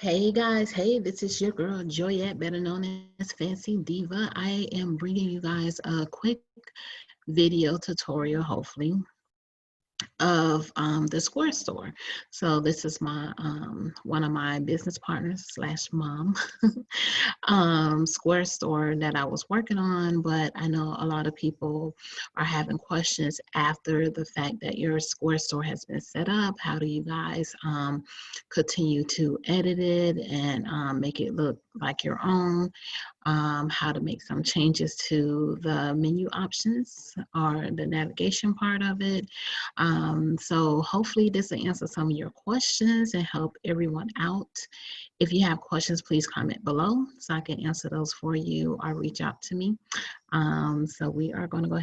Hey guys, hey, this is your girl Joyette, better known as Fancy Diva. I am bringing you guys a quick video tutorial, hopefully, of the Square store. So this is my one of my business partners slash mom Square store that I was working on, but I know a lot of people are having questions after the fact that your Square store has been set up. How do you guys continue to edit it and make it look like your own? How to make some changes to the menu options or the navigation part of it. So hopefully this will answer some of your questions and help everyone out. If you have questions, please comment below so I can answer those for you or reach out to me. So we are going to go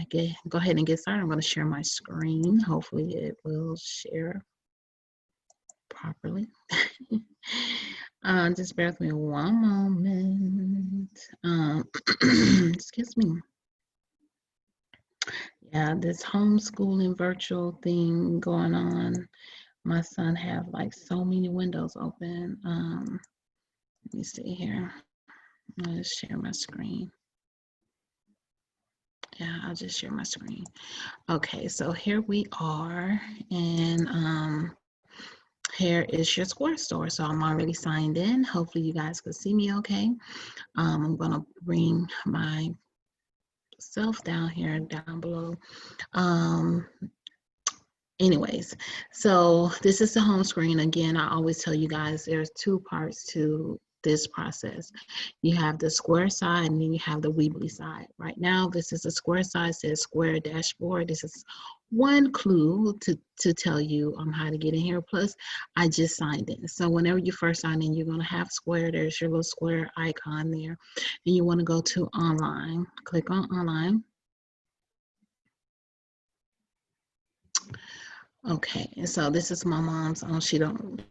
ahead and get started. I'm going to share my screen. Hopefully it will share properly. Just bear with me one moment. Excuse me. Yeah, this homeschooling virtual thing going on. My son have like so many windows open. Let me see here. I'll just share my screen. Yeah, I'll just share my screen. Okay, so here we are, and here is your Square store. So I'm already signed in. Hopefully you guys can see me okay. I'm gonna bring myself down here, down below. Anyways, so this is the home screen. Again, I always tell you guys there's two parts to this process. You have the Square side and then you have the Weebly side. Right now, this is the Square side, says Square dashboard. This is one clue to tell you how to get in here. Plus, I just signed in. So whenever you first sign in, you're going to have Square. There's your little Square icon there. And you want to go to online. Click on online. Okay, and so this is my mom's. She don't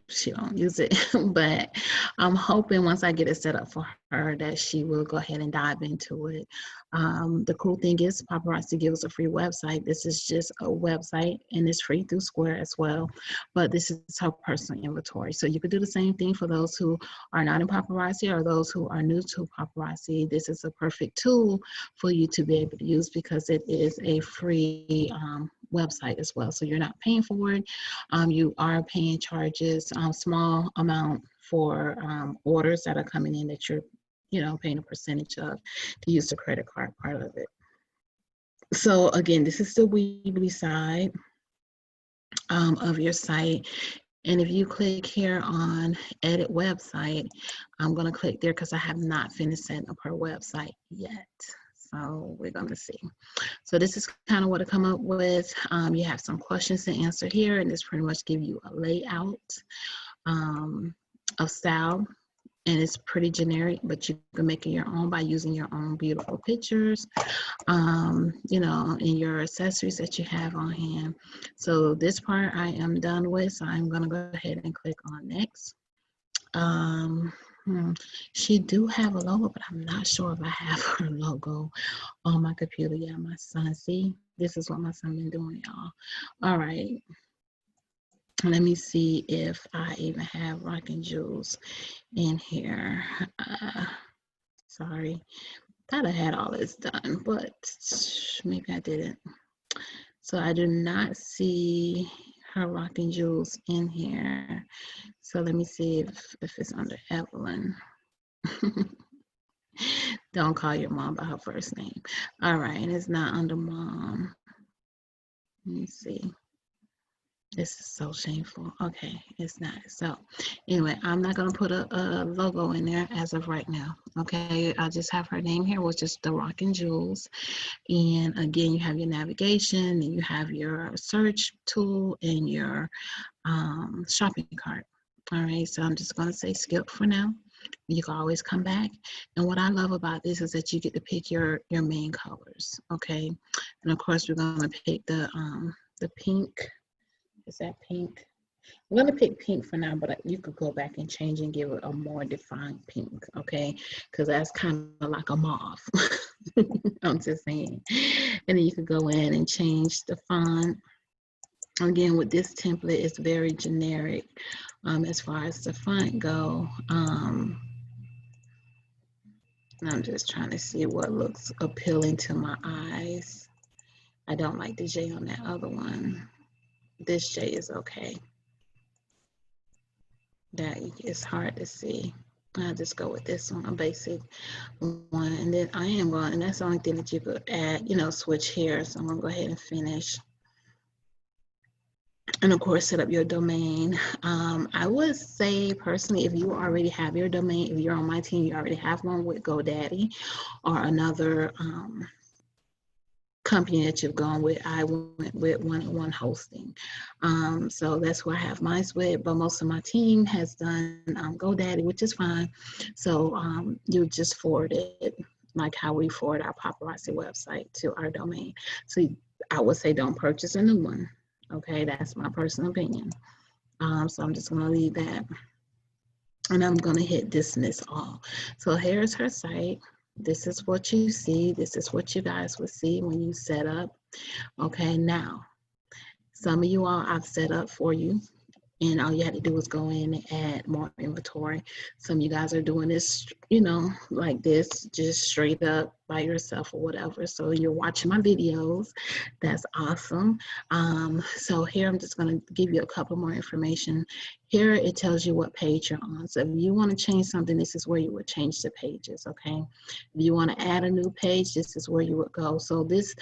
use it, but I'm hoping once I get it set up for her that she will go ahead and dive into it. The cool thing is Paparazzi gives a free website. This is just a website and it's free through Square as well, but this is her personal inventory. So you could do the same thing for those who are not in Paparazzi or those who are new to Paparazzi. This is a perfect tool for you to be able to use because it is a free website as well. So you're not paying for it. You are paying charges, small amount for orders that are coming in that you're, paying a percentage of to use the credit card part of it. So again, this is the Weebly side of your site. And if you click here on edit website, I'm going to click there because I have not finished setting up her website yet. So we're going to see. So this is kind of what I come up with. You have some questions to answer here, and this pretty much give you a layout of style. And it's pretty generic, but you can make it your own by using your own beautiful pictures, and your accessories that you have on hand. So this part I am done with, so I'm going to go ahead and click on next. She do have a logo, but I'm not sure if I have her logo on my computer. Yeah, my son, see, this is what my son been doing, y'all. All right. Let me see if I even have Rockin' Jewels in here. Sorry. Thought I had all this done, but maybe I didn't. So I do not see her Rockin' Jewels in here. So let me see if it's under Evelyn. Don't call your mom by her first name. All right, and it's not under mom. Let me see. This is so shameful. Okay, it's not. So anyway, I'm not going to put a logo in there as of right now. Okay, I'll just have her name here, which is the Rockin' Jewels. And again, you have your navigation and you have your search tool and your shopping cart. All right, so I'm just going to say skip for now. You can always come back. And what I love about this is that you get to pick your main colors. Okay, and of course we're going to pick the pink. Is that pink? I'm going to pick pink for now, but you could go back and change and give it a more defined pink, okay? Because that's kind of like a mauve. I'm just saying. And then you could go in and change the font. Again, with this template, it's very generic. As far as the front go, I'm just trying to see what looks appealing to my eyes. I don't like the J on that other one. This J is okay. That is hard to see. I'll just go with this one, a basic one. And then I am going, and that's the only thing that you could add, switch here. So I'm going to go ahead and finish. And of course, set up your domain. I would say personally, if you already have your domain, if you're on my team, you already have one with GoDaddy or another company that you've gone with. I went with one hosting. So that's where I have mine with, but most of my team has done GoDaddy, which is fine. So you just forward it like how we forward our Paparazzi website to our domain. So I would say don't purchase a new one. Okay, that's my personal opinion. So I'm just gonna leave that. And I'm gonna hit dismiss all. So here's her site. This is what you see. This is what you guys will see when you set up. Okay, now, some of you all I've set up for you. And all you had to do is go in and add more inventory. Some of you guys are doing this, like this, just straight up by yourself or whatever. So you're watching my videos. That's awesome. So here I'm just going to give you a couple more information. Here it tells you what page you're on. So if you want to change something, this is where you would change the pages, okay? If you want to add a new page, this is where you would go. So this,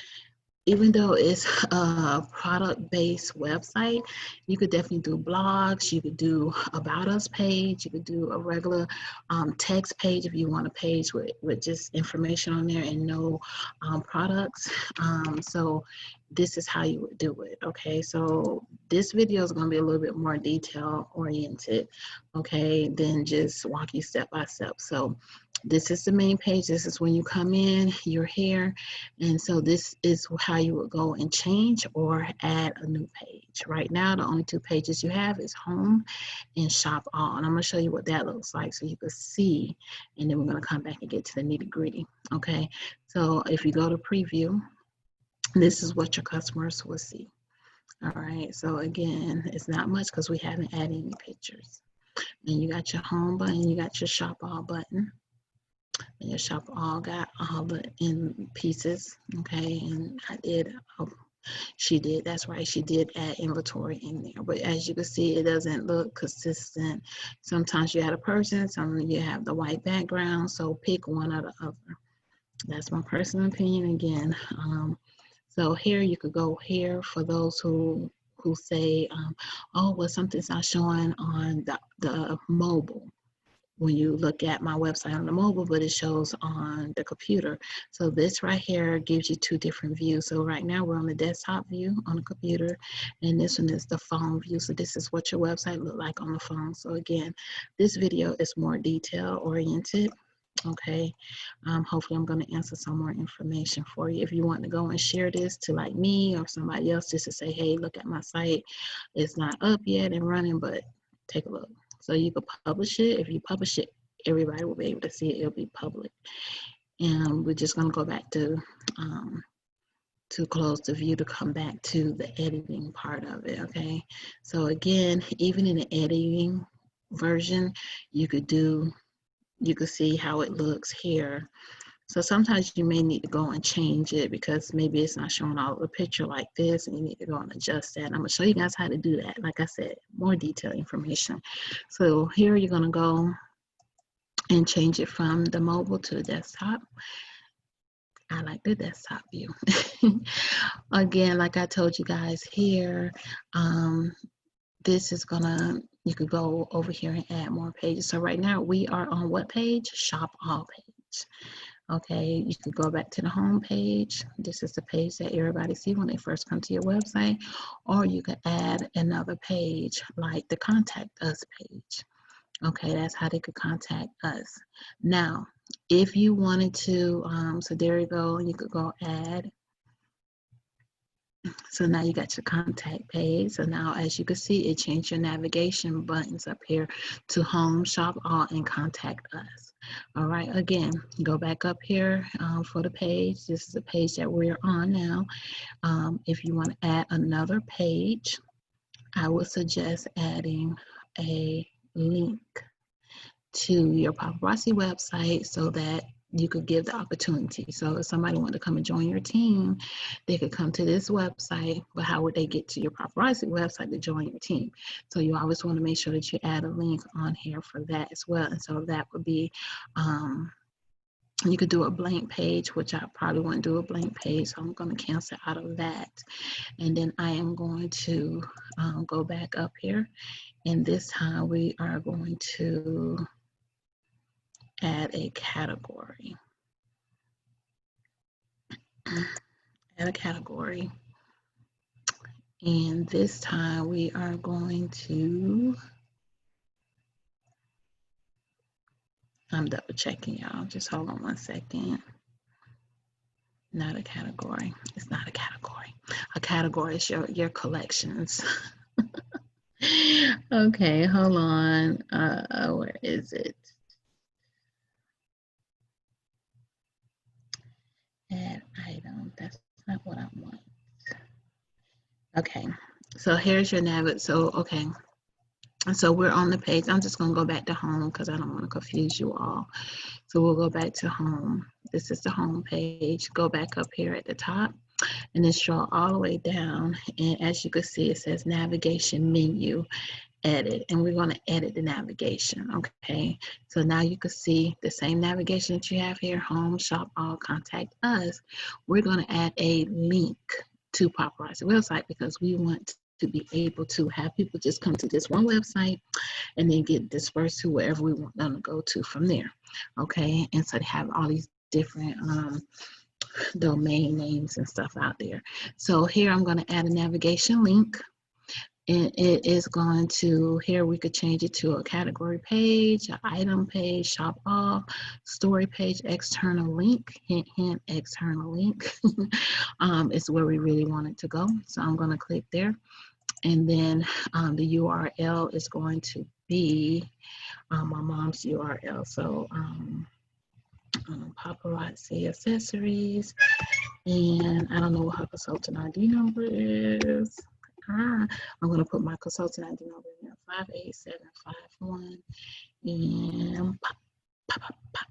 even though it's a product-based website, you could definitely do blogs, you could do about us page, you could do a regular text page if you want a page with just information on there and no products. So this is how you would do it, okay? So this video is gonna be a little bit more detail oriented, okay, than just walk you step by step. So this is the main page. This is when you come in, you're here. And so this is how you would go and change or add a new page. Right now, the only two pages you have is home and shop all. And I'm gonna show you what that looks like so you can see. And then we're gonna come back and get to the nitty gritty, okay? So if you go to preview, this is what your customers will see. All right, so again, it's not much because we haven't added any pictures. And you got your home button, you got your shop all button. And your shop all got all the in pieces, okay? And I did, she did, that's right, she did add inventory in there. But as you can see, it doesn't look consistent. Sometimes you have a person, sometimes you have the white background, so pick one or the other. That's my personal opinion again. So here you could go here for those who say, oh, well, something's not showing on the mobile. When you look at my website on the mobile, but it shows on the computer. So this right here gives you two different views. So right now we're on the desktop view on the computer, and this one is the phone view. So this is what your website look like on the phone. So again, this video is more detail oriented. Okay, hopefully I'm going to answer some more information for you. If you want to go and share this to like me or somebody else, just to say, hey, look at my site. It's not up yet and running, but take a look. So you could publish it. If you publish it, everybody will be able to see it. It'll be public. And we're just going to go back to close the view to come back to the editing part of it, okay? So again, even in the editing version, you could see how it looks here. So sometimes you may need to go and change it because maybe it's not showing all the picture like this, and you need to go and adjust that. I'm gonna show you guys how to do that. Like I said, more detailed information. So here you're gonna go and change it from the mobile to the desktop. I like the desktop view. Again, like I told you guys here, this is you could go over here and add more pages. So right now we are on what page? Shop all page. Okay, you could go back to the home page. This is the page that everybody see when they first come to your website, or you could add another page like the contact us page. Okay, that's how they could contact us. Now, if you wanted to, so there you go, you could go add. So now you got your contact page. So now as you can see, it changed your navigation buttons up here to home, shop all, and contact us. All right, again, go back up here for the page. This is the page that we're on now. If you want to add another page, I would suggest adding a link to your paparazzi website so that you could give the opportunity. So if somebody wanted to come and join your team, they could come to this website, but how would they get to your paparazzi website to join your team? So you always want to make sure that you add a link on here for that as well. And so that would be, you could do a blank page, which I probably wouldn't do a blank page, so I'm going to cancel out of that. And then I am going to go back up here, and this time we are going to add a category. Add a category. And this time we are going to, I'm double checking, y'all. Just hold on one second. Not a category. It's not a category. A category is your collections. Okay, hold on. Where is it? Add item. That's not what I want. Okay, so here's your nav. So okay, so we're on the page. I'm just gonna go back to home because I don't want to confuse you all. So we'll go back to home. This is the home page. Go back up here at the top and then scroll all the way down. And as you can see, it says navigation menu, edit. And we're going to edit the navigation. Okay. So now you can see the same navigation that you have here, home, shop, all, contact us. We're going to add a link to Paparazzi website because we want to be able to have people just come to this one website and then get dispersed to wherever we want them to go to from there. Okay, and so they have all these different domain names and stuff out there. So here I'm going to add a navigation link, and it is going to, here we could change it to a category page, an item page, shop all, story page, external link, hint, hint, external link is where we really want it to go. So I'm going to click there. And then the URL is going to be my mom's URL. So Paparazzi accessories, and I don't know what her consultant ID number is. I'm going to put my consultant ID number in there, 58751, and pop, pop, pop, pop,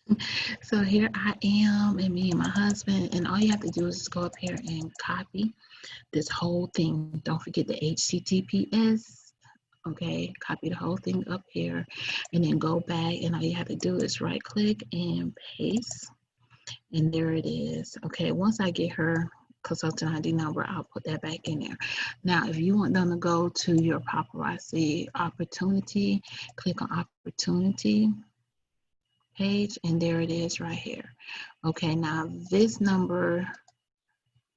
pop. So here I am, and me and my husband, and all you have to do is just go up here and copy this whole thing. Don't forget the HTTPS. Okay, copy the whole thing up here and then go back, and all you have to do is right click and paste, and there it is. Okay, once I get her consultant ID number, I'll put that back in there. Now if you want them to go to your paparazzi opportunity, click on opportunity page, and there it is right here. Okay, now this number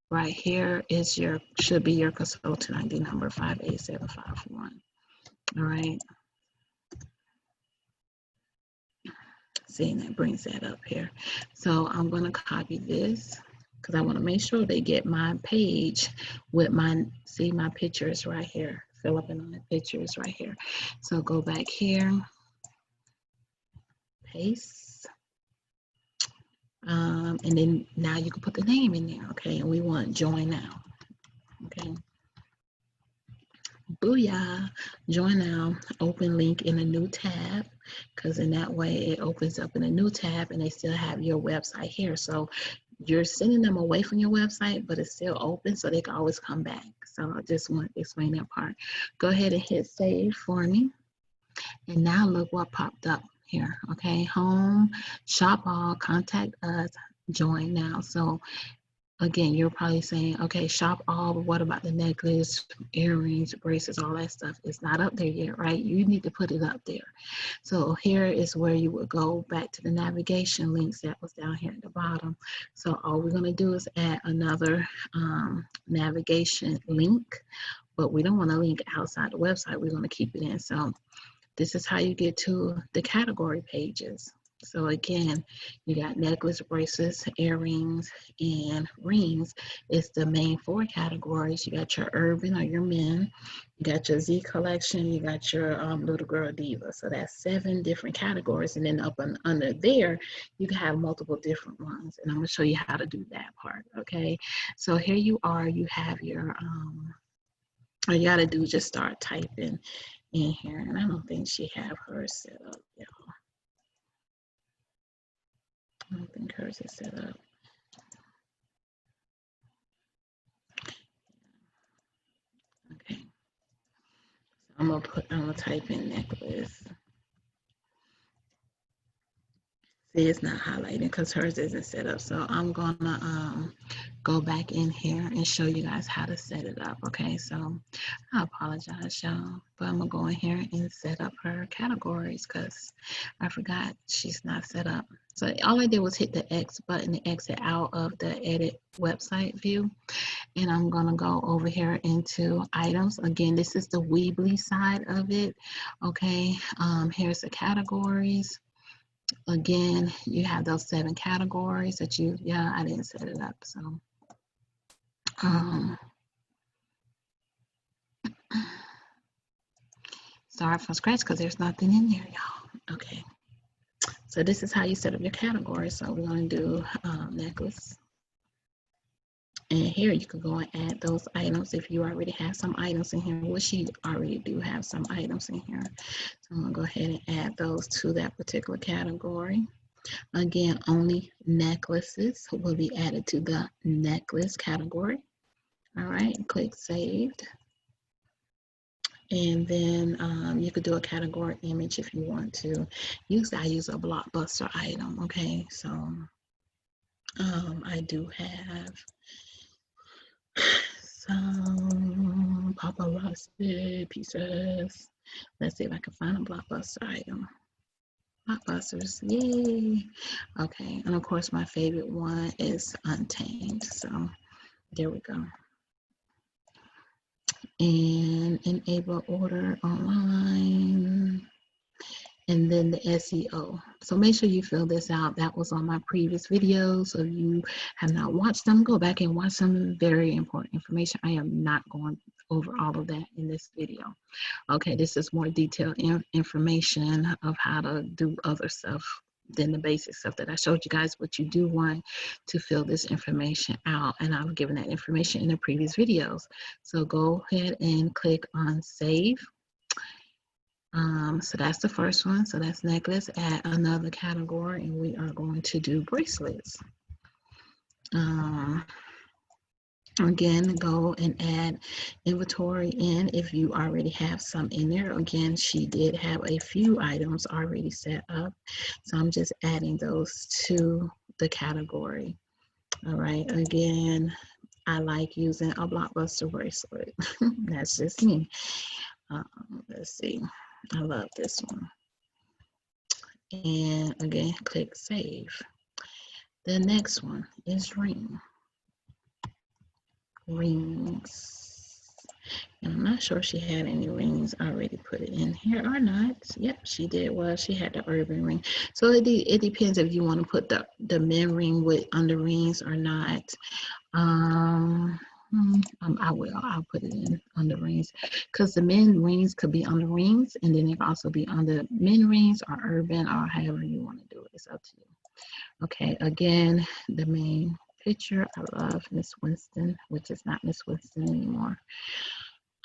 right here is should be your consultant ID number, 58751. All right. See, that brings that up here. So I'm going to copy this because I want to make sure they get my page with my, see my pictures right here. Fill up in on the pictures right here. So go back here, paste. And then now you can put the name in there. Okay. And we want join now. Okay. Booyah, join now, open link in a new tab, because in that way it opens up in a new tab and they still have your website here. So you're sending them away from your website, but it's still open so they can always come back. So I just want to explain that part. Go ahead and hit save for me. And now look what popped up here. Okay, home, shop all, contact us, join now. So again, you're probably saying, okay, shop all, but what about the necklace, earrings, bracelets, all that stuff? It's not up there yet, right? You need to put it up there. So here is where you would go back to the navigation links that was down here at the bottom. So all we're going to do is add another navigation link, but we don't want to link outside the website. We're going to keep it in. So this is how you get to the category pages. So again, you got necklace, bracelets, earrings, and rings. It's the main 4 categories. You got your urban or your men. You got your Z collection. You got your little girl diva. So that's 7 different categories. And then up and under there, you can have multiple different ones. And I'm going to show you how to do that part. Okay. So here you are. You have your All you gotta do is just start typing in here. And I don't think she have hers set up, y'all. I don't think hers is set up. Okay. So I'm gonna type in necklace. See, it's not highlighting because hers isn't set up. So I'm gonna go back in here and show you guys how to set it up. Okay, so I apologize, y'all, but I'm gonna go in here and set up her categories because I forgot she's not set up. So all I did was hit the X button to exit out of the edit website view. And I'm gonna go over here into items. Again, this is the Weebly side of it. Okay, here's the categories. Again, you have those 7 categories that I didn't set it up. So, start from scratch because there's nothing in there, y'all. Okay. So this is how you set up your category. So we're going to do necklace. And here you can go and add those items if you already have some items in here, which you already do have some items in here. So I'm going to go ahead and add those to that particular category. Again, only necklaces will be added to the necklace category. All right, click saved. And then you could do a category image if you want to. I use a blockbuster item, okay? So I do have some paparazzi pieces. Let's see if I can find a blockbuster item. Blockbusters, yay. Okay, and of course my favorite one is Untamed. So there we go. And enable order online. And then the SEO. So make sure you fill this out. That was on my previous videos. So if you have not watched them, go back and watch some very important information. I am not going over all of that in this video. Okay, this is more detailed information of how to do other stuff than the basic stuff that I showed you guys, but you do want to fill this information out, and I've given that information in the previous videos. So go ahead and click on save. So that's the first one. So that's necklace. Add another category, and we are going to do bracelets. Again, go and add inventory in if you already have some in there. Again, she did have a few items already set up, so I'm just adding those to the category. All right, again, I like using a blockbuster bracelet. That's just me. Let's see. I love this one. And again, click save. The next one is rings. And I'm not sure if she had any rings already put it in here or not. Yep, she did. Well, she had the urban ring. So it depends if you want to put the men ring with under rings or not. I'll put it in under rings because the men rings could be under rings, and then it can also be under men rings or urban or however you want to do it. It's up to you. Okay, again, the main picture. I love Miss Winston, which is not Miss Winston anymore.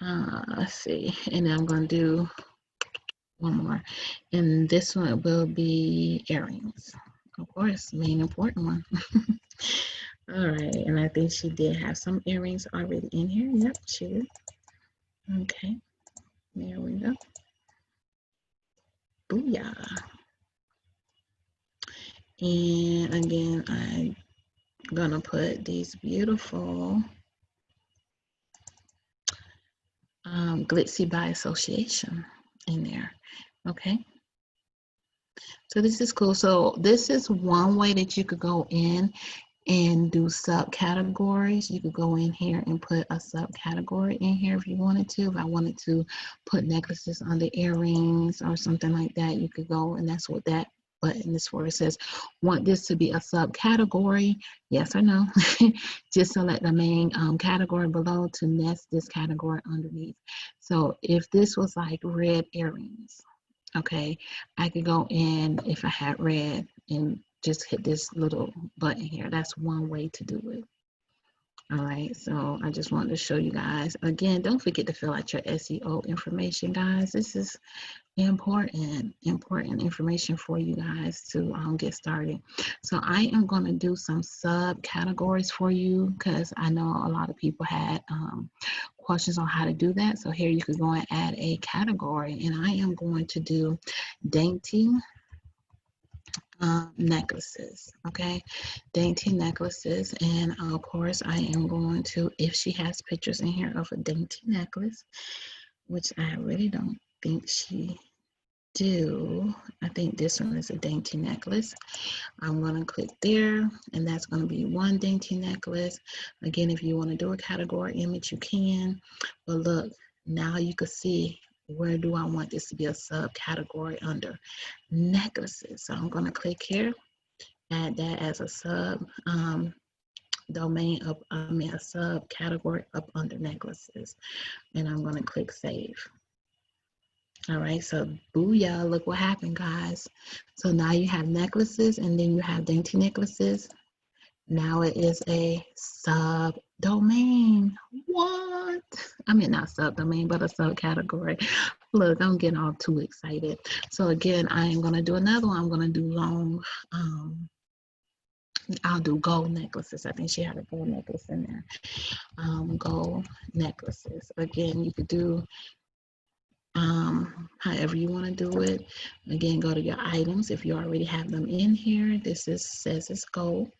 Let's see, and then I'm going to do one more, and this one will be earrings. Of course, main important one. All right, and I think she did have some earrings already in here. Yep, she did. Okay, there we go. Booyah. And again, I'm gonna put these beautiful glitzy by association in there. Okay, so this is cool. So this is one way that you could go in and do subcategories. You could go in here and put a subcategory in here if you wanted to. If I wanted to put necklaces under earrings or something like that, you could go, and that's what that button is for. It says, want this to be a subcategory? Yes or no? Just select the main category below to nest this category underneath. So if this was like red earrings, okay, I could go in if I had red and just hit this little button here. That's one way to do it. All right, so I just wanted to show you guys. Again, don't forget to fill out your SEO information, guys. This is important information for you guys to get started. So I am going to do some subcategories for you because I know a lot of people had questions on how to do that. So here you could go and add a category, and I am going to do dainty necklaces. Okay, dainty necklaces, and of course I am going to, if she has pictures in here of a dainty necklace, which I really don't think she do. I think this one is a dainty necklace. I'm going to click there, and that's going to be one dainty necklace. Again, if you want to do a category image, you can. But look, now you can see where do I want this to be a subcategory under necklaces. So I'm going to click here, add that as a sub domain up, a subcategory up under necklaces, and I'm going to click save. All right, so booyah, look what happened, guys. So now you have necklaces, and then you have dainty necklaces. Now it is a subdomain. What? I mean, not subdomain, but a subcategory. Look, I'm getting all too excited. So again, I am going to do another one. I'm going to do long, I'll do gold necklaces. I think she had a gold necklace in there. Gold necklaces. Again, you could do however you want to do it. Again, go to your items. If you already have them in here, this says it's gold.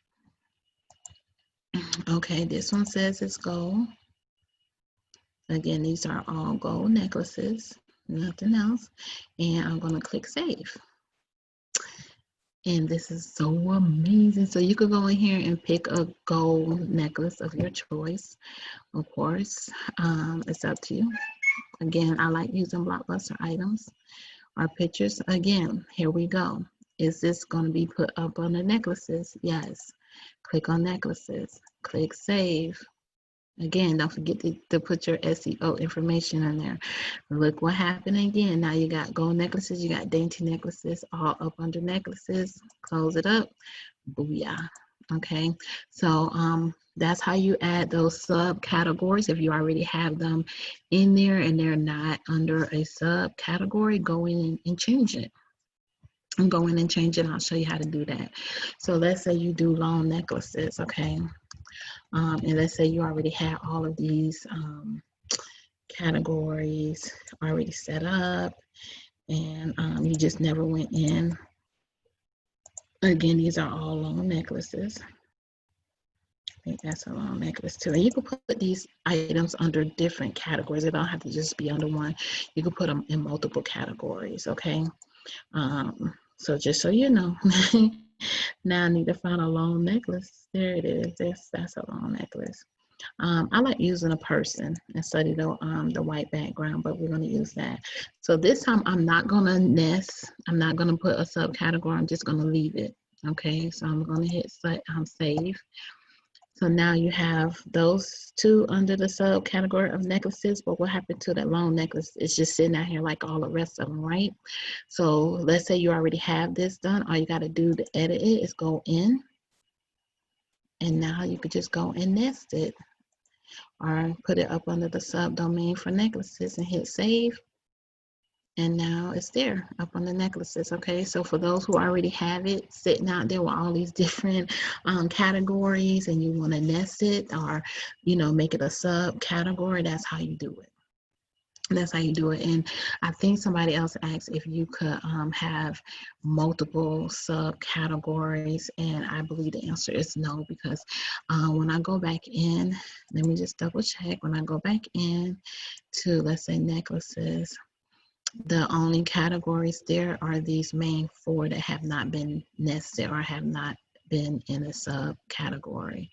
Okay, this one says it's gold. Again, these are all gold necklaces, nothing else. And I'm going to click save. And this is so amazing. So you could go in here and pick a gold necklace of your choice. Of course, it's up to you. Again, I like using Blockbuster items or pictures. Again, here we go. Is this going to be put up on the necklaces? Yes. Click on necklaces. Click save. Again, don't forget to put your SEO information in there. Look what happened again. Now you got gold necklaces, you got dainty necklaces, all up under necklaces. Close it up. Booyah. Okay, so that's how you add those subcategories. If you already have them in there and they're not under a subcategory, go in and change it. And go in and change it. I'll show you how to do that. So let's say you do long necklaces, okay? And let's say you already had all of these categories already set up, and you just never went in. Again, these are all long necklaces. I think that's a long necklace too. And you can put these items under different categories. They don't have to just be under one. You can put them in multiple categories, okay? So just so you know, now I need to find a long necklace. There it is. That's a long necklace. I like using a person instead of the white background, but we're going to use that. So this time I'm not going to nest. I'm not going to put a subcategory. I'm just going to leave it. Okay, so I'm going to hit save. So now you have those two under the subcategory of necklaces, but what happened to that long necklace? It's just sitting out here like all the rest of them, right? So let's say you already have this done. All you got to do to edit it is go in, and now you could just go and nest it, or put it up under the subdomain for necklaces and hit save. And now it's there up on the necklaces. Okay, so for those who already have it sitting out there with all these different categories, and you want to nest it or make it a subcategory, that's how you do it. That's how you do it. And I think somebody else asked if you could have multiple subcategories, and I believe the answer is no, because when I go back in, let me just double check. When I go back in to, let's say, necklaces, the only categories there are these main 4 that have not been nested or have not been in a subcategory.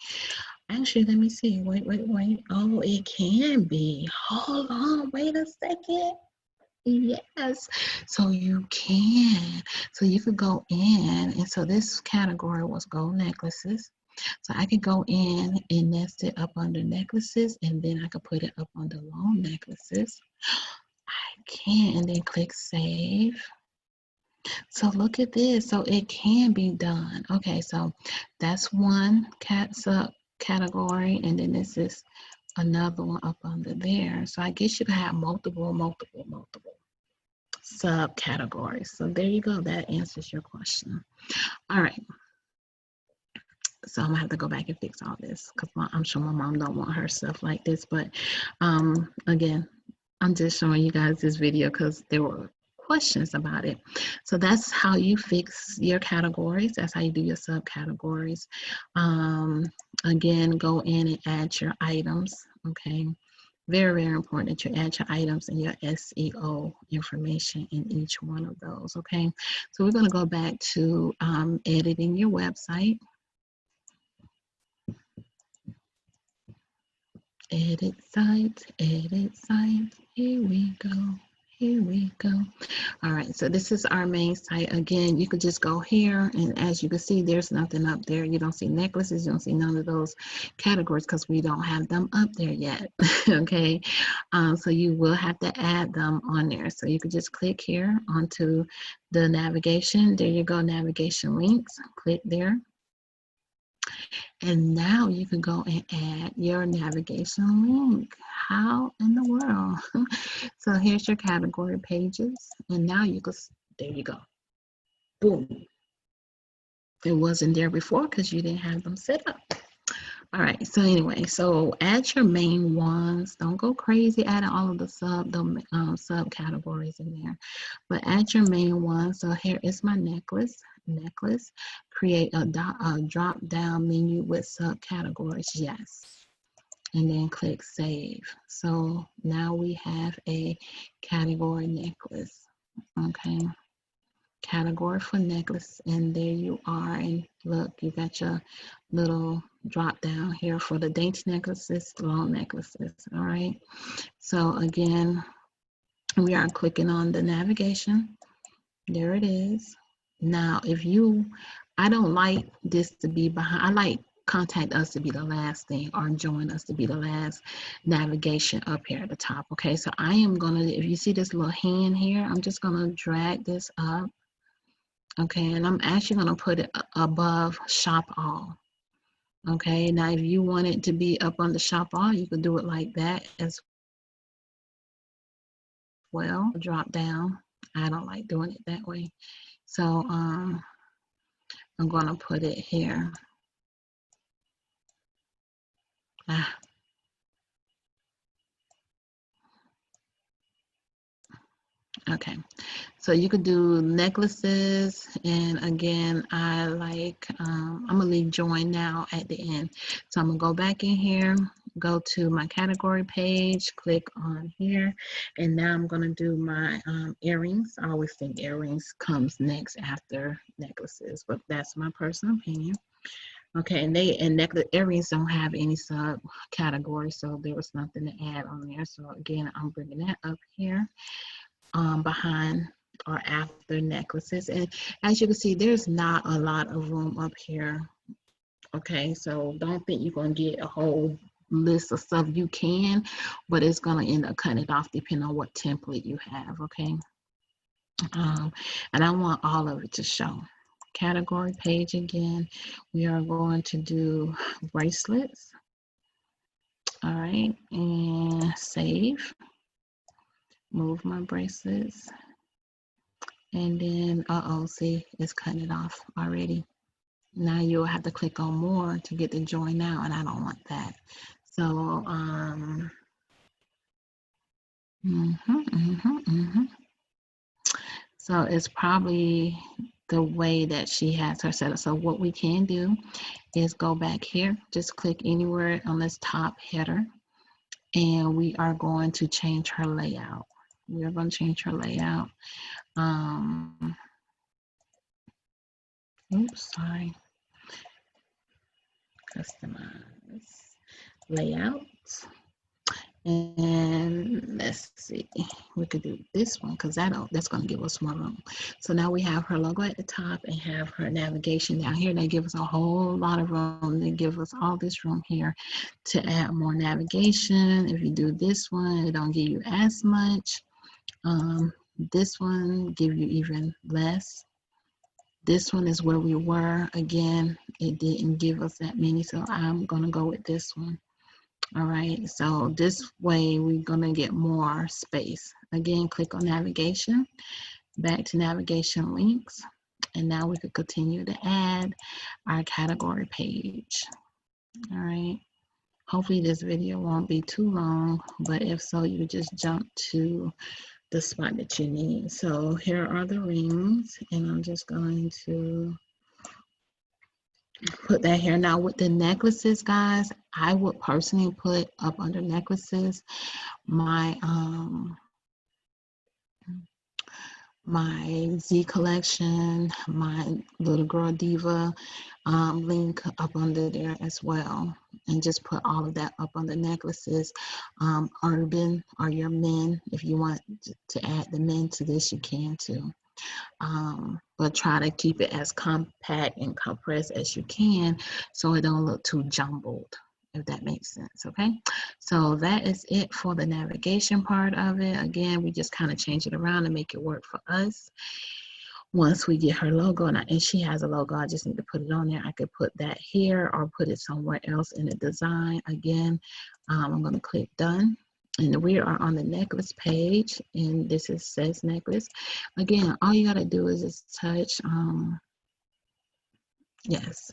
Actually, let me see. Wait. Oh, it can be. Hold on. Wait a second. Yes. So you can. So you could go in. And so this category was gold necklaces. So I could go in and nest it up under necklaces, and then I could put it up under long necklaces. I can, and then click save. So look at this. So it can be done. Okay, so that's one category, and then this is another one up under there. So I guess you can have multiple subcategories. So there you go. That answers your question. All right. So I'm gonna have to go back and fix all this because I'm sure my mom don't want her stuff like this. But again, I'm just showing you guys this video because there were questions about it. So that's how you fix your categories. That's how you do your subcategories. Again, go in and add your items. Okay. Very, very important that you add your items and your SEO information in each one of those. Okay. So we're going to go back to editing your website. Edit sites, here we go. All right, so this is our main site. Again, you could just go here, and as you can see, there's nothing up there. You don't see necklaces, you don't see none of those categories because we don't have them up there yet. Okay, so you will have to add them on there. So you could just click here onto the navigation. There you go, navigation links. Click there. And now you can go and add your navigation link. How in the world? So here's your category pages. And now you can, there you go. Boom. It wasn't there before because you didn't have them set up. All right, so anyway, so add your main ones. Don't go crazy adding all of the subcategories in there, but add your main ones. So here is my necklace. Create a drop down menu with subcategories. Yes, and then click save. So now we have a category necklace. Okay. Category for necklace, and there you are. And look, you got your little drop down here for the dainty necklaces, long necklaces. All right, so again, we are clicking on the navigation. There it is. Now if I don't like this to be behind. I like contact us to be the last thing, or join us to be the last navigation up here at the top. Okay, so I am gonna, if you see this little hand here, I'm just gonna drag this up. Okay, and I'm actually going to put it above shop all. Okay, now if you want it to be up on the shop all, you could do it like that as well. Drop down. I don't like doing it that way. So I'm going to put it here. Okay, so you could do necklaces, and again, I like, I'm gonna leave join now at the end. So I'm gonna go back in here, go to my category page, click on here, and now I'm gonna do my earrings. I always think earrings comes next after necklaces, but that's my personal opinion. Okay, and necklace earrings don't have any subcategory, so there was nothing to add on there. So again, I'm bringing that up here. Behind or after necklaces, and as you can see, there's not a lot of room up here. Okay, so don't think you're gonna get a whole list of stuff. You can, but it's gonna end up cutting it off depending on what template you have. Okay, and I want all of it to show. Category page again, we are going to do bracelets. All right, and save. Move my bracelets. And then, see, it's cutting it off already. Now you'll have to click on more to get the join now, and I don't want that. So, so it's probably the way that she has her set up. So what we can do is go back here, just click anywhere on this top header, and we are going to change her layout. We are going to change her layout. Oops, sorry. Customize layout. And let's see, we could do this one because that's going to give us more room. So now we have her logo at the top and have her navigation down here. They give us a whole lot of room. They give us all this room here to add more navigation. If you do this one, it don't give you as much. This one give you even less. This one is where we were. Again, it didn't give us that many, so I'm going to go with this one. All right, so this way we're going to get more space. Again, click on navigation, back to navigation links, and now we could continue to add our category page. All right, hopefully this video won't be too long, but if so, you just jump to the spot that you need. So here are the rings, and I'm just going to put that here. Now with the necklaces, guys, I would personally put up under necklaces my my Z collection, my little girl diva link up under there as well, and just put all of that up on the necklaces. Urban or your men, if you want to add the men to this, you can too. But try to keep it as compact and compressed as you can so it don't look too jumbled, if that makes sense. Okay, so that is it for the navigation part of it. Again, we just kind of change it around to make it work for us. Once we get her logo, and she has a logo, I just need to put it on there. I could put that here or put it somewhere else in the design. Again, I'm going to click done. And we are on the necklace page, and this is says necklace. Again, all you got to do is just touch, yes.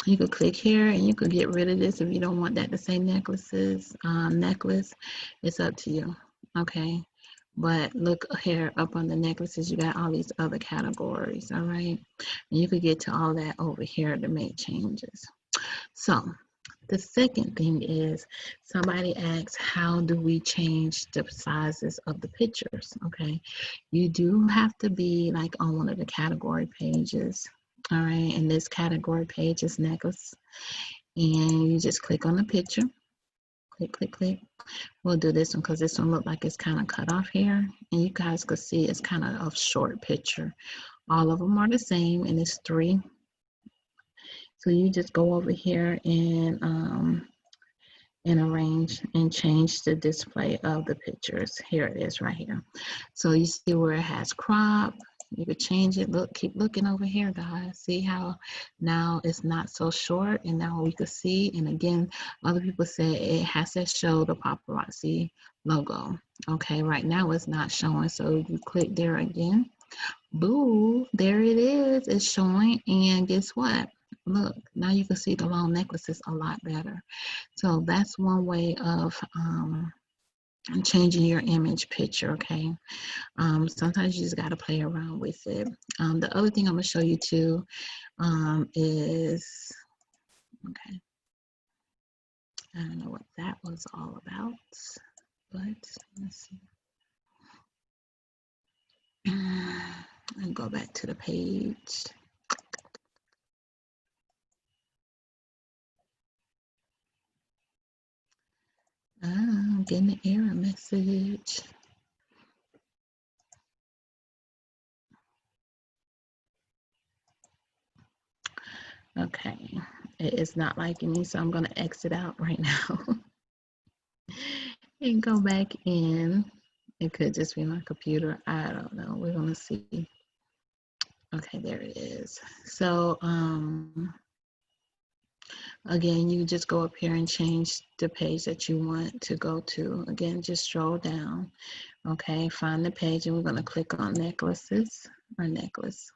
You could click here and you could get rid of this if you don't want that to say necklaces, necklace. It's up to you, okay? But look here up on the necklaces, you got all these other categories, all right? And you could get to all that over here to make changes. So the second thing is somebody asks, how do we change the sizes of the pictures? Okay, you do have to be like on one of the category pages. All right, and this category page is necklace, and you just click on the picture. Click, click, click. We'll do this one because this one look like it's kind of cut off here, and you guys could see it's kind of a short picture. All of them are the same, and it's 3. So you just go over here and arrange and change the display of the pictures. Here it is right here. So you see where it has crop. You could change it. Look, keep looking over here, guys. See how now it's not so short, and now we could see. And again, other people say it has to show the paparazzi logo. Okay, right now it's not showing, so you click there again. Boo, there it is. It's showing, and guess what? Look, now you can see the long necklaces a lot better. So that's one way of changing your image picture, okay? Sometimes you just got to play around with it. The other thing I'm going to show you too is, okay, I don't know what that was all about, but let's see. I'll go back to the page. I'm getting an error message. Okay, it is not liking me, so I'm going to exit out right now and go back in. It could just be my computer. I don't know. We're going to see. Okay, there it is. So, again, you just go up here and change the page that you want to go to. Again, just scroll down. Okay, find the page, and we're going to click on necklaces or necklace.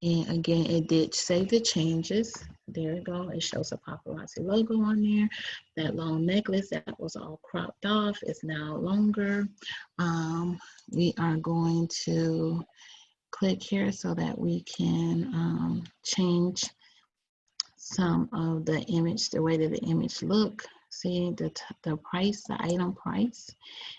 And again, it did save the changes. There you go. It shows a paparazzi logo on there. That long necklace that was all cropped off is now longer. We are going to click here so that we can change some of the image, the way that the image look. See the price, the item price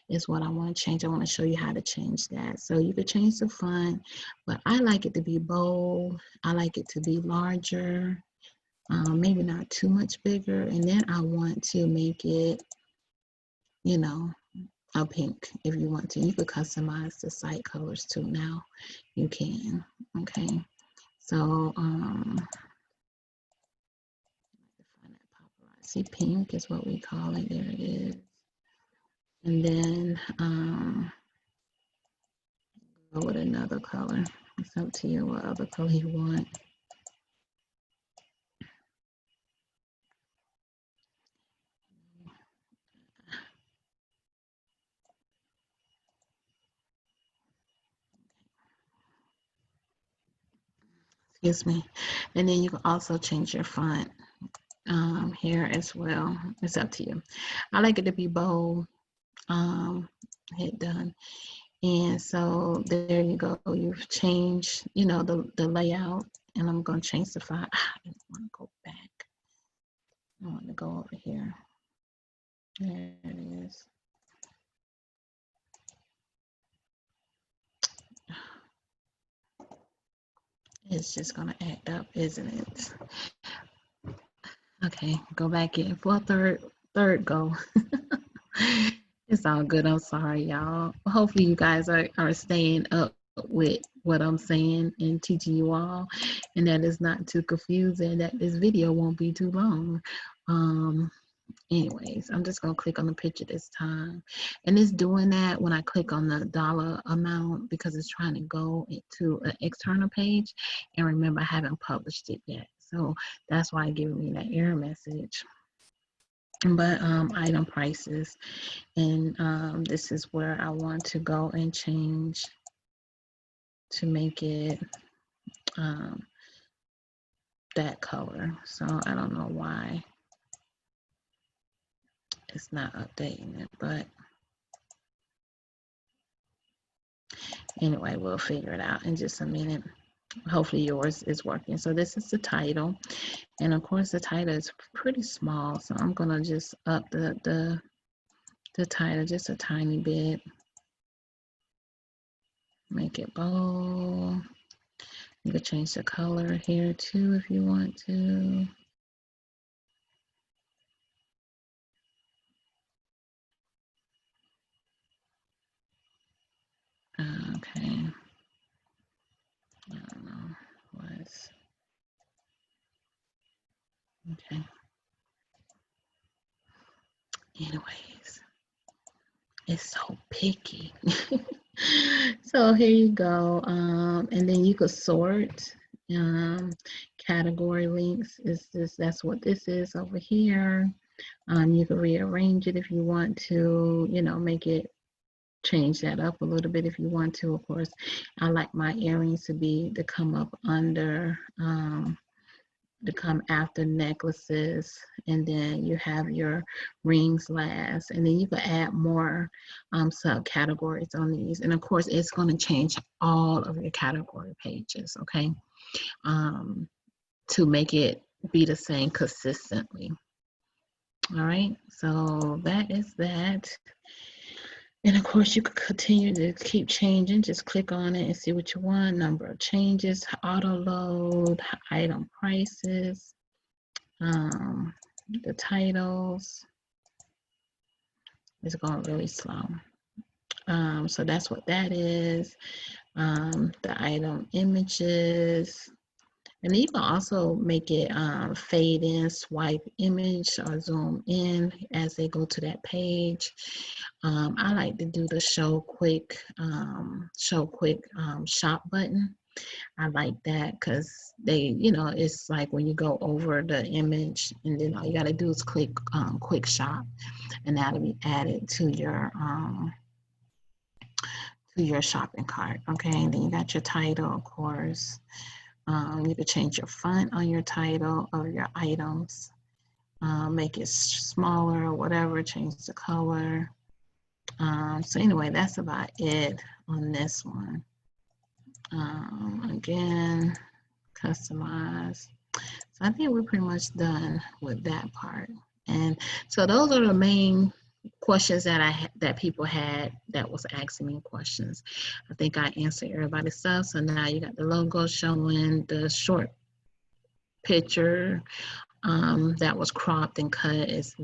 is what I want to change. I want to show you how to change that. So you could change the font, but I like it to be bold. I like it to be larger, maybe not too much bigger. And then I want to make it, you know, a pink if you want to. You could customize the site colors too now. You can, okay. So, paparazzi pink is what we call it. There it is. And then go with another color. It's up to you what other color you want. Excuse me. And then you can also change your font here as well. It's up to you. I like it to be bold. Hit done. And so there you go. You've changed, you know, the layout. And I'm going to change the font. I don't want to go back. I want to go over here. There it is. It's just going to act up, isn't it? Okay, go back in for a third go. It's all good. I'm sorry, y'all. Hopefully you guys are staying up with what I'm saying and teaching you all, and that is not too confusing, that this video won't be too long. Anyways, I'm just gonna click on the picture this time, and it's doing that when I click on the dollar amount because it's trying to go into an external page, and remember I haven't published it yet, so that's why it's giving me that error message. But item prices, and this is where I want to go and change to make it that color. So I don't know why it's not updating it, but anyway, we'll figure it out in just a minute. Hopefully yours is working. So this is the title, and of course the title is pretty small, so I'm gonna just up the title just a tiny bit, make it bold. You can change the color here too if you want to. Okay. I don't know what's okay. Anyways, it's so picky. So here you go. And then you could sort category links. That's what this is over here. You can rearrange it if you want to, you know, make it change that up a little bit if you want to. Of course, I like my earrings to come up under, to come after necklaces, and then you have your rings last, and then you can add more subcategories on these. And of course, it's going to change all of your category pages, okay, to make it be the same consistently. All right, so that is that. And of course, you could continue to keep changing. Just click on it and see what you want. Number of changes, auto load, item prices, the titles. It's going really slow. So that's what that is. The item images. And you can also make it fade in, swipe image, or zoom in as they go to that page. I like to do the show quick shop button. I like that because they, you know, it's like when you go over the image, and then all you got to do is click quick shop, and that'll be added to your shopping cart. Okay, and then you got your title, of course. You could change your font on your title of your items, make it smaller or whatever, change the color. So anyway, that's about it on this one. Again, customize. So I think we're pretty much done with that part. And so those are the main questions that people had that was asking me questions. I think I answered everybody's stuff. So now you got the logo showing, the short picture that was cropped and cut is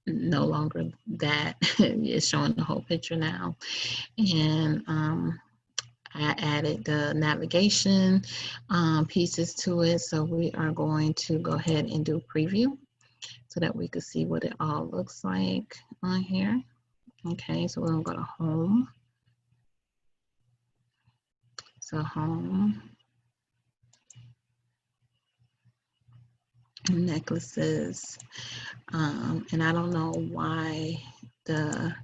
no longer that. It's showing the whole picture now. And I added the navigation pieces to it. So we are going to go ahead and do preview so that we can see what it all looks like on here. Okay, so we're gonna go to home. So home, necklaces, and I don't know why the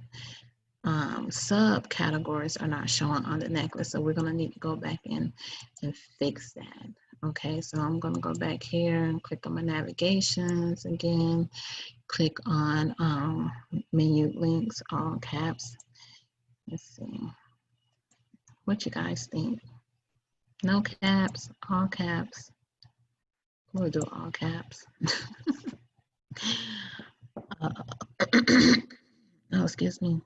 subcategories are not showing on the necklace, so we're going to need to go back in and fix that. Okay, so I'm going to go back here and click on my navigations again, click on menu links, all caps. Let's see what you guys think. No caps, all caps. We'll do all caps. Oh, excuse me.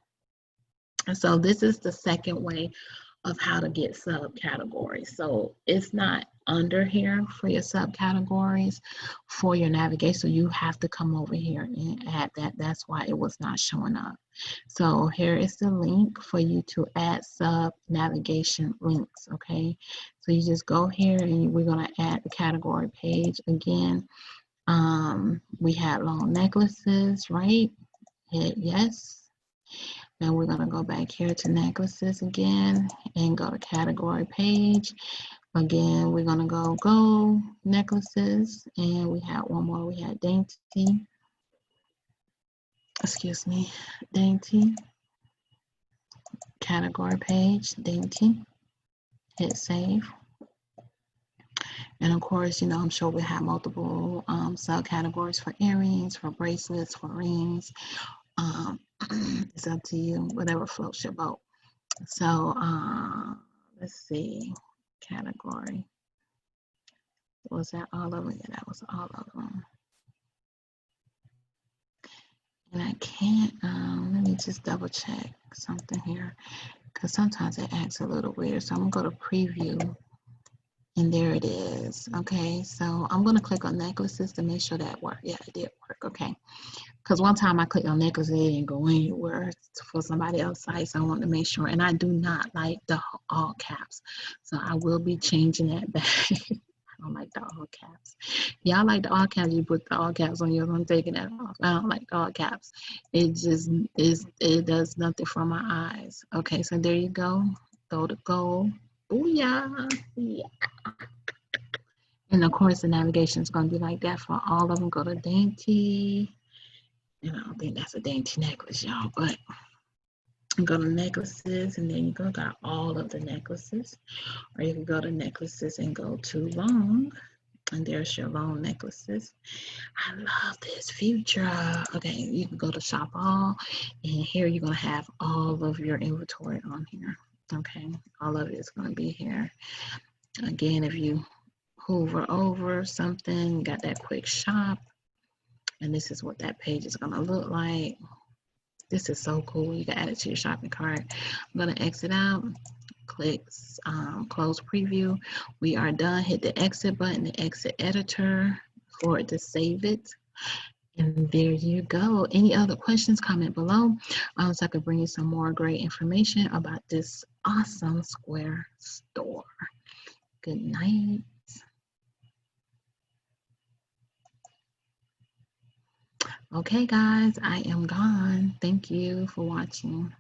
So this is the second way of how to get subcategories. So it's not under here for your subcategories for your navigation. So you have to come over here and add that. That's why it was not showing up. So here is the link for you to add sub navigation links. Okay. So you just go here and we're going to add the category page again. We had long necklaces, right? Hit yes. Now we're going to go back here to necklaces again and go to category page. Again, we're going to go necklaces, and we had one more. We had dainty. Excuse me, dainty. Category page, dainty. Hit save. And of course, you know, I'm sure we have multiple subcategories for earrings, for bracelets, for rings. It's up to you, whatever floats your boat. So let's see, category. Was that all of them? Yeah, that was all of them. And I can't, let me just double check something here, because sometimes it acts a little weird. So I'm gonna go to preview, and there it is. Okay, so I'm gonna click on necklaces to make sure that worked. Yeah, it did work. Okay. Because one time I clicked on necklaces, it didn't go anywhere for somebody else's site, so I want to make sure. And I do not like the all caps, so I will be changing that back. I don't like the all caps. Y'all like the all caps, you put the all caps on yours. I'm taking that off. I don't like the all caps. It just it does nothing for my eyes. Okay, so there you go. Go to gold. Booyah. Yeah. And of course, the navigation is going to be like that for all of them. Go to dainty. And I don't think that's a dainty necklace, y'all, but go to necklaces, and then you go got all of the necklaces, or you can go to necklaces and go to long, and there's your long necklaces. I love this feature. Okay, you can go to shop all, and here you're gonna have all of your inventory on here. Okay, all of it is gonna be here. Again, if you hover over something, you got that quick shop, and this is what that page is gonna look like. This is so cool. You can add it to your shopping cart. I'm going to exit out, click close preview. We are done. Hit the exit button, the exit editor for it to save it. And there you go. Any other questions, comment below so I can bring you some more great information about this awesome Square store. Good night. Okay, guys, I am gone. Thank you for watching.